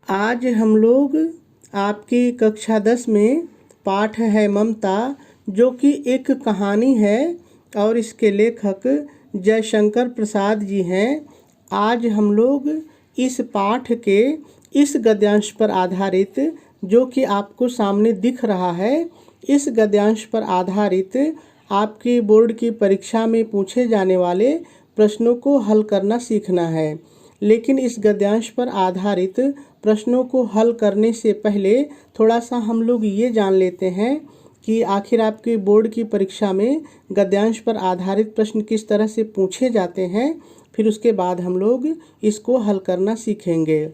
आज हम लोग आपकी कक्षा 10 में पाठ है ममता, जो कि एक कहानी है और इसके लेखक जयशंकर प्रसाद जी हैं। आज हम लोग इस पाठ के इस गद्यांश पर आधारित, जो कि आपको सामने दिख रहा है, इस गद्यांश पर आधारित आपकी बोर्ड की परीक्षा में पूछे जाने वाले प्रश्नों को हल करना सीखना है। लेकिन इस गद्यांश पर आधारित प्रश्नों को हल करने से पहले थोड़ा सा हम लोग ये जान लेते हैं कि आखिर आपके बोर्ड की परीक्षा में गद्यांश पर आधारित प्रश्न किस तरह से पूछे जाते हैं। फिर उसके बाद हम लोग इसको हल करना सीखेंगे।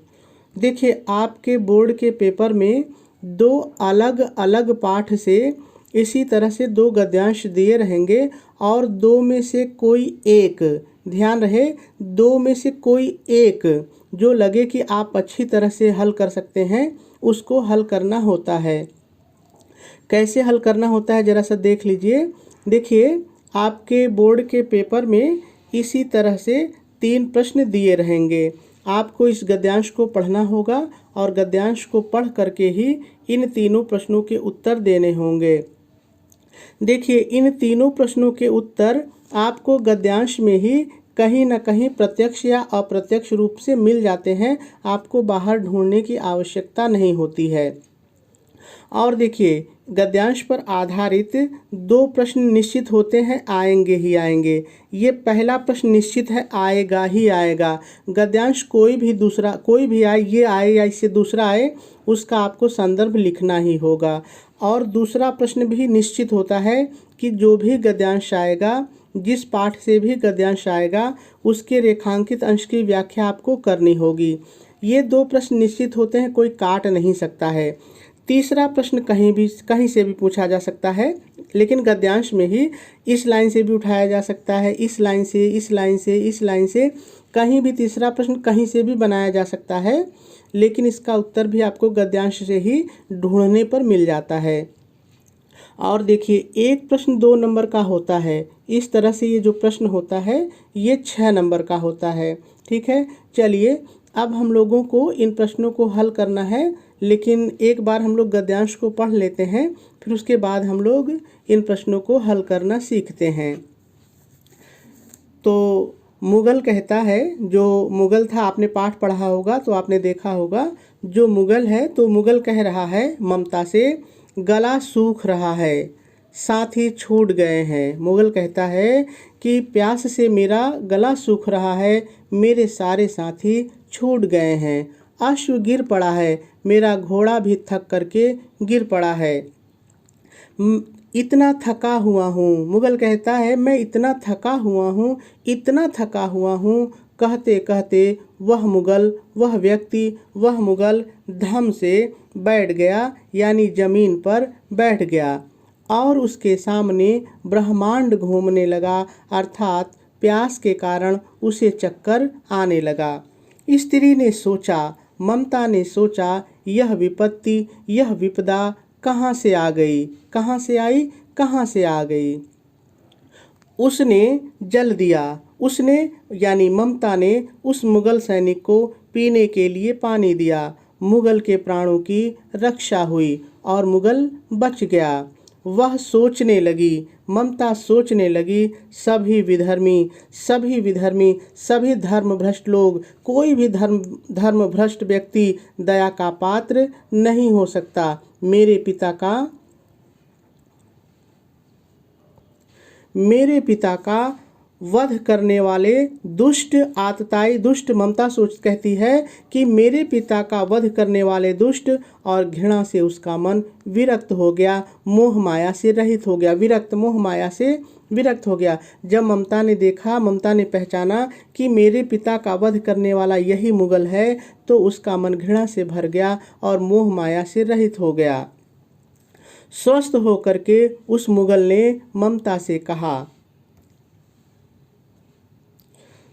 देखिए, आपके बोर्ड के पेपर में दो अलग अलग पाठ से इसी तरह से दो गद्यांश दिए रहेंगे और दो में से कोई एक, ध्यान रहे, दो में से कोई एक जो लगे कि आप अच्छी तरह से हल कर सकते हैं, उसको हल करना होता है। कैसे हल करना होता है ज़रा सा देख लीजिए। देखिए, आपके बोर्ड के पेपर में इसी तरह से 3 प्रश्न दिए रहेंगे। आपको इस गद्यांश को पढ़ना होगा और गद्यांश को पढ़ करके ही इन तीनों प्रश्नों के उत्तर देने होंगे। देखिए, इन तीनों प्रश्नों के उत्तर आपको गद्यांश में ही कहीं न कहीं प्रत्यक्ष या अप्रत्यक्ष रूप से मिल जाते हैं। आपको बाहर ढूंढने की आवश्यकता नहीं होती है। और देखिए, गद्यांश पर आधारित 2 प्रश्न निश्चित होते हैं, आएंगे ही आएंगे। ये पहला प्रश्न निश्चित है, आएगा ही आएगा। गद्यांश कोई भी आए, ये आए या इससे दूसरा आए, उसका आपको संदर्भ लिखना ही होगा। और दूसरा प्रश्न भी निश्चित होता है कि जो भी गद्यांश आएगा, जिस पाठ से भी गद्यांश आएगा, उसके रेखांकित अंश की व्याख्या आपको करनी होगी। ये 2 प्रश्न निश्चित होते हैं, कोई काट नहीं सकता है। तीसरा प्रश्न कहीं से भी पूछा जा सकता है, लेकिन गद्यांश में ही इस लाइन से भी उठाया जा सकता है, इस लाइन से, इस लाइन से, इस लाइन से, कहीं भी तीसरा प्रश्न कहीं से भी बनाया जा सकता है। लेकिन इसका उत्तर भी आपको गद्यांश से ही ढूंढने पर मिल जाता है। और देखिए, एक प्रश्न 2 नंबर का होता है। इस तरह से ये जो प्रश्न होता है, ये 6 नंबर का होता है। ठीक है, चलिए अब हम लोगों को इन प्रश्नों को हल करना है, लेकिन एक बार हम लोग गद्यांश को पढ़ लेते हैं, फिर उसके बाद हम लोग इन प्रश्नों को हल करना सीखते हैं। तो मुगल कहता है, जो मुगल था, आपने पाठ पढ़ा होगा तो आपने देखा होगा, जो मुगल है तो मुगल कह रहा है ममता से, गला सूख रहा है, साथी छूट गए हैं। मुगल कहता है कि प्यास से मेरा गला सूख रहा है, मेरे सारे साथी छूट गए हैं। अश्व गिर पड़ा है, मेरा घोड़ा भी थक करके गिर पड़ा है। इतना थका हुआ हूँ, मुगल कहता है मैं इतना थका हुआ हूँ, इतना थका हुआ हूँ। कहते कहते वह मुगल धम से बैठ गया, यानी जमीन पर बैठ गया और उसके सामने ब्रह्मांड घूमने लगा, अर्थात प्यास के कारण उसे चक्कर आने लगा। स्त्री ने सोचा, ममता ने सोचा, यह विपत्ति, यह विपदा कहाँ से आ गई, कहाँ से आई, कहाँ से आ गई। उसने जल दिया, उसने यानी ममता ने उस मुगल सैनिक को पीने के लिए पानी दिया। मुगल के प्राणों की रक्षा हुई और मुगल बच गया। वह सोचने लगी, ममता सोचने लगी, सभी विधर्मी, सभी धर्मभ्रष्ट लोग, कोई भी धर्मभ्रष्ट व्यक्ति दया का पात्र नहीं हो सकता। मेरे पिता का वध करने वाले दुष्ट आतताई, दुष्ट ममता कहती है कि मेरे पिता का वध करने वाले दुष्ट, और घृणा से उसका मन विरक्त हो गया, मोह माया से रहित हो गया, मोह माया से विरक्त हो गया। जब ममता ने देखा, ममता ने पहचाना कि मेरे पिता का वध करने वाला यही मुगल है, तो उसका मन घृणा से भर गया और मोह माया से रहित हो गया। स्वस्थ होकर के उस मुगल ने ममता से कहा,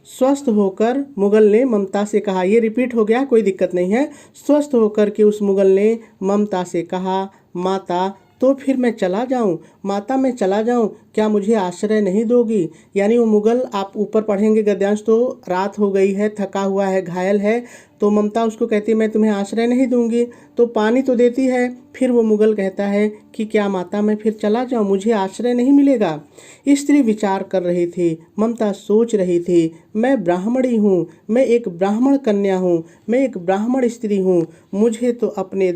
स्वस्थ होकर मुगल ने ममता से कहा, ये रिपीट हो गया, कोई दिक्कत नहीं है। स्वस्थ होकर के उस मुगल ने ममता से कहा, माता तो फिर मैं चला जाऊं, माता मैं चला जाऊं, क्या मुझे आश्रय नहीं दोगी। यानी वो मुगल, आप ऊपर पढ़ेंगे गद्यांश, तो रात हो गई है, थका हुआ है, घायल है, तो ममता उसको कहती है मैं तुम्हें आश्रय नहीं दूंगी, तो पानी तो देती है। फिर वो मुगल कहता है कि क्या माता मैं फिर चला जाऊं, मुझे आश्रय नहीं मिलेगा। स्त्री विचार कर रही थी, ममता सोच रही थी, मैं ब्राह्मणी हूँ, मैं एक ब्राह्मण कन्या हूँ, मैं एक ब्राह्मण स्त्री हूँ, मुझे तो अपने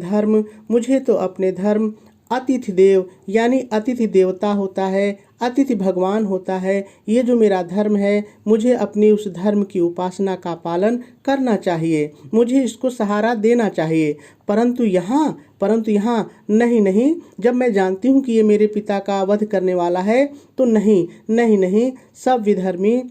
धर्म अतिथि देव, यानी अतिथि देवता होता है, अतिथि भगवान होता है, ये जो मेरा धर्म है, मुझे अपनी उस धर्म की उपासना का पालन करना चाहिए, मुझे इसको सहारा देना चाहिए। परंतु यहाँ नहीं नहीं, जब मैं जानती हूँ कि ये मेरे पिता का वध करने वाला है, तो नहीं नहीं नहीं, सब विधर्मी,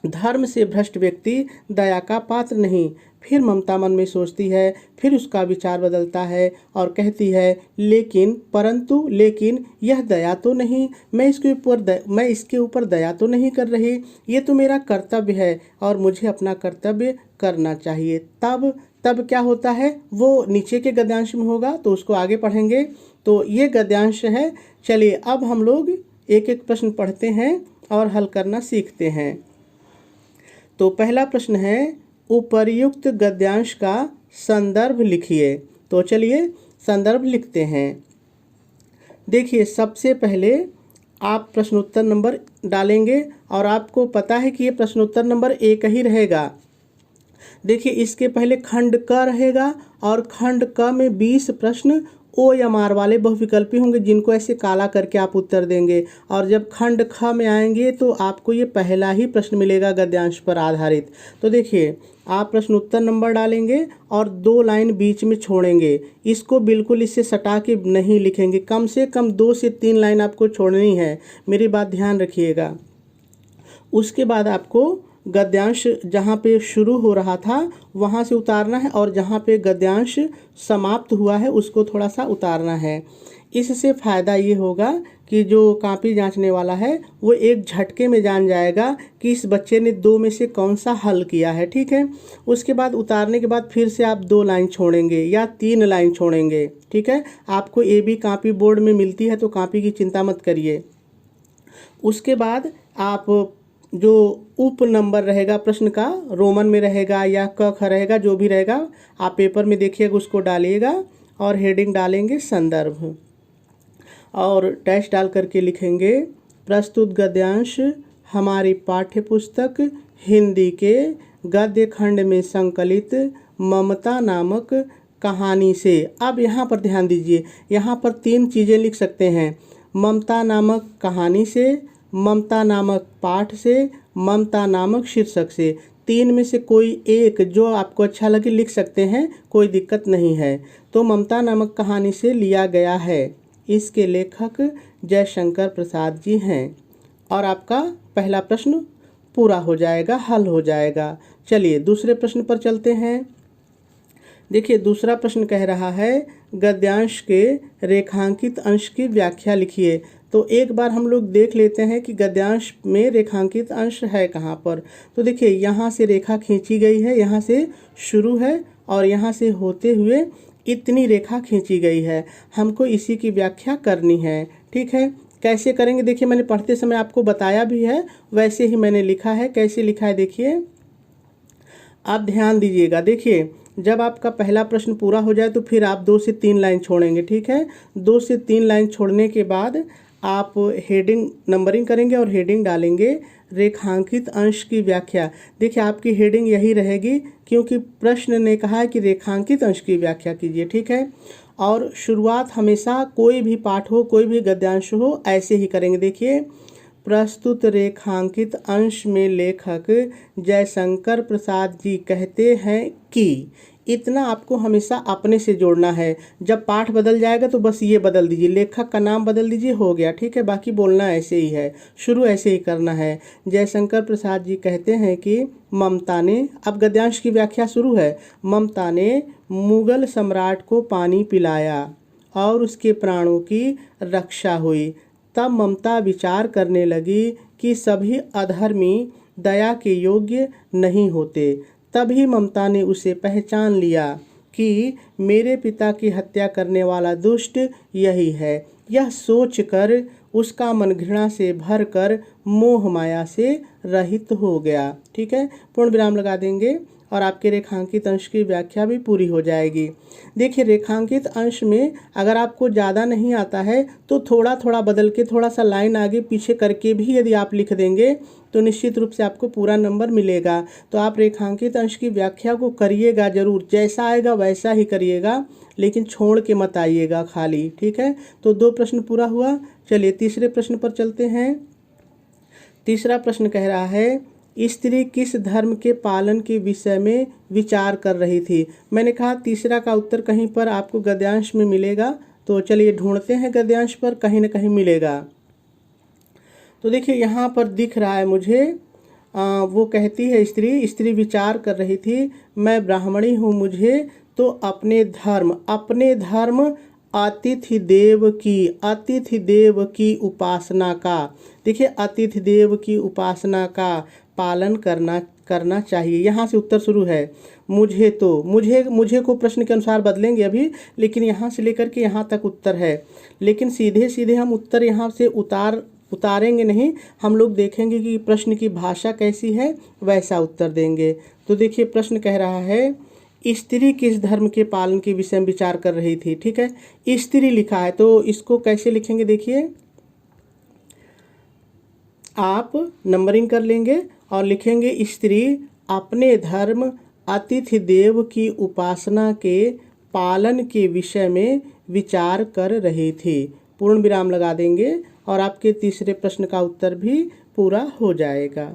धर्म से भ्रष्ट व्यक्ति दया का पात्र नहीं। फिर ममता मन में सोचती है, फिर उसका विचार बदलता है और कहती है लेकिन यह दया तो नहीं, मैं इसके ऊपर दया तो नहीं कर रही, ये तो मेरा कर्तव्य है और मुझे अपना कर्तव्य करना चाहिए। तब क्या होता है वो नीचे के गद्यांश में होगा, तो उसको आगे पढ़ेंगे। तो ये गद्यांश है। चलिए अब हम लोग एक एक प्रश्न पढ़ते हैं और हल करना सीखते हैं। तो पहला प्रश्न है, उपर्युक्त गद्यांश का संदर्भ लिखिए। तो चलिए संदर्भ लिखते हैं। देखिए, सबसे पहले आप प्रश्नोत्तर नंबर डालेंगे और आपको पता है कि ये प्रश्नोत्तर नंबर 1 ही रहेगा। देखिए, इसके पहले खंड क रहेगा और खंड क में 20 प्रश्न OMR वाले बहुविकल्पी होंगे, जिनको ऐसे काला करके आप उत्तर देंगे। और जब खंड ख में आएंगे तो आपको ये पहला ही प्रश्न मिलेगा गद्यांश पर आधारित। तो देखिए, आप प्रश्नोत्तर नंबर डालेंगे और 2 लाइन बीच में छोड़ेंगे, इसको बिल्कुल इससे सटा के नहीं लिखेंगे, कम से कम 2 से 3 लाइन आपको छोड़नी है, मेरी बात ध्यान रखिएगा। उसके बाद आपको गद्यांश जहाँ पे शुरू हो रहा था वहाँ से उतारना है और जहाँ पे गद्यांश समाप्त हुआ है उसको थोड़ा सा उतारना है। इससे फ़ायदा ये होगा कि जो कॉपी जांचने वाला है वो एक झटके में जान जाएगा कि इस बच्चे ने 2 में से कौन सा हल किया है। ठीक है, उसके बाद उतारने के बाद फिर से आप 2 लाइन छोड़ेंगे या 3 लाइन छोड़ेंगे। ठीक है, आपको AB कॉपी बोर्ड में मिलती है तो कॉपी की चिंता मत करिए। उसके बाद आप जो उप नंबर रहेगा प्रश्न का, रोमन में रहेगा या क ख रहेगा, जो भी रहेगा आप पेपर में देखिएगा, उसको डालिएगा और हेडिंग डालेंगे संदर्भ और डैश डाल करके लिखेंगे प्रस्तुत गद्यांश हमारी पाठ्य पुस्तक हिंदी के गद्य खंड में संकलित ममता नामक कहानी से। अब यहाँ पर ध्यान दीजिए, यहाँ पर 3 चीज़ें लिख सकते हैं, ममता नामक कहानी से, ममता नामक पाठ से, ममता नामक शीर्षक से। 3 में से कोई एक जो आपको अच्छा लगे लिख सकते हैं, कोई दिक्कत नहीं है। तो ममता नामक कहानी से लिया गया है, इसके लेखक जयशंकर प्रसाद जी हैं। और आपका पहला प्रश्न पूरा हो जाएगा, हल हो जाएगा। चलिए दूसरे प्रश्न पर चलते हैं। देखिए, दूसरा प्रश्न कह रहा है गद्यांश के रेखांकित अंश की व्याख्या लिखिए। तो एक बार हम लोग देख लेते हैं कि गद्यांश में रेखांकित अंश है कहाँ पर। तो देखिए, यहाँ से रेखा खींची गई है, यहाँ से शुरू है और यहाँ से होते हुए इतनी रेखा खींची गई है, हमको इसी की व्याख्या करनी है। ठीक है, कैसे करेंगे देखिए, मैंने पढ़ते समय आपको बताया भी है, वैसे ही मैंने लिखा है। कैसे लिखा है देखिए, आप ध्यान दीजिएगा। देखिए, जब आपका पहला प्रश्न पूरा हो जाए तो फिर आप 2 से 3 लाइन छोड़ेंगे। ठीक है, 2 से 3 लाइन छोड़ने के बाद आप हेडिंग नंबरिंग करेंगे और हेडिंग डालेंगे रेखांकित अंश की व्याख्या। देखिए, आपकी हेडिंग यही रहेगी क्योंकि प्रश्न ने कहा है कि रेखांकित अंश की व्याख्या कीजिए। ठीक है, और शुरुआत हमेशा कोई भी पाठ हो, कोई भी गद्यांश हो, ऐसे ही करेंगे। देखिए, प्रस्तुत रेखांकित अंश में लेखक जयशंकर प्रसाद जी कहते हैं कि, इतना आपको हमेशा अपने से जोड़ना है। जब पाठ बदल जाएगा तो बस ये बदल दीजिए, लेखक का नाम बदल दीजिए, हो गया। ठीक है, बाकी बोलना ऐसे ही है, शुरू ऐसे ही करना है। जयशंकर प्रसाद जी कहते हैं कि ममता ने, अब गद्यांश की व्याख्या शुरू है, ममता ने मुगल सम्राट को पानी पिलाया और उसके प्राणों की रक्षा हुई। तब ममता विचार करने लगी कि सभी अधर्मी दया के योग्य नहीं होते। तभी ममता ने उसे पहचान लिया कि मेरे पिता की हत्या करने वाला दुष्ट यही है। यह सोचकर उसका मन घृणा से भरकर मोह माया से रहित हो गया। ठीक है, पूर्ण विराम लगा देंगे और आपके रेखांकित अंश की व्याख्या भी पूरी हो जाएगी। देखिए, रेखांकित अंश में अगर आपको ज़्यादा नहीं आता है तो थोड़ा थोड़ा बदल के थोड़ा सा लाइन आगे पीछे करके भी यदि आप लिख देंगे तो निश्चित रूप से आपको पूरा नंबर मिलेगा। तो आप रेखांकित अंश की व्याख्या को करिएगा ज़रूर, जैसा आएगा वैसा ही करिएगा, लेकिन छोड़ के मत आइएगा खाली। ठीक है, तो 2 प्रश्न पूरा हुआ। चलिए तीसरे प्रश्न पर चलते हैं। तीसरा प्रश्न कह रहा है, स्त्री किस धर्म के पालन के विषय में विचार कर रही थी। मैंने कहा तीसरा का उत्तर कहीं पर आपको गद्यांश में मिलेगा, तो चलिए ढूंढते हैं गद्यांश पर, कहीं ना कहीं मिलेगा। तो देखिए यहाँ पर दिख रहा है मुझे, वो कहती है स्त्री विचार कर रही थी, मैं ब्राह्मणी हूँ, मुझे तो अपने धर्म अतिथि देव की उपासना का, देखिए अतिथि देव की उपासना का पालन करना चाहिए। यहाँ से उत्तर शुरू है। मुझे को प्रश्न के अनुसार बदलेंगे अभी, लेकिन यहाँ से लेकर के यहाँ तक उत्तर है। लेकिन सीधे सीधे हम उत्तर यहाँ से उतारेंगे नहीं, हम लोग देखेंगे कि प्रश्न की भाषा कैसी है, वैसा उत्तर देंगे। तो देखिए प्रश्न कह रहा है, स्त्री किस धर्म के पालन के विषय में विचार कर रही थी। ठीक है, स्त्री लिखा है तो इसको कैसे लिखेंगे, देखिए आप नंबरिंग कर लेंगे और लिखेंगे स्त्री अपने धर्म अतिथि देव की उपासना के पालन के विषय में विचार कर रही थी। पूर्ण विराम लगा देंगे और आपके तीसरे प्रश्न का उत्तर भी पूरा हो जाएगा।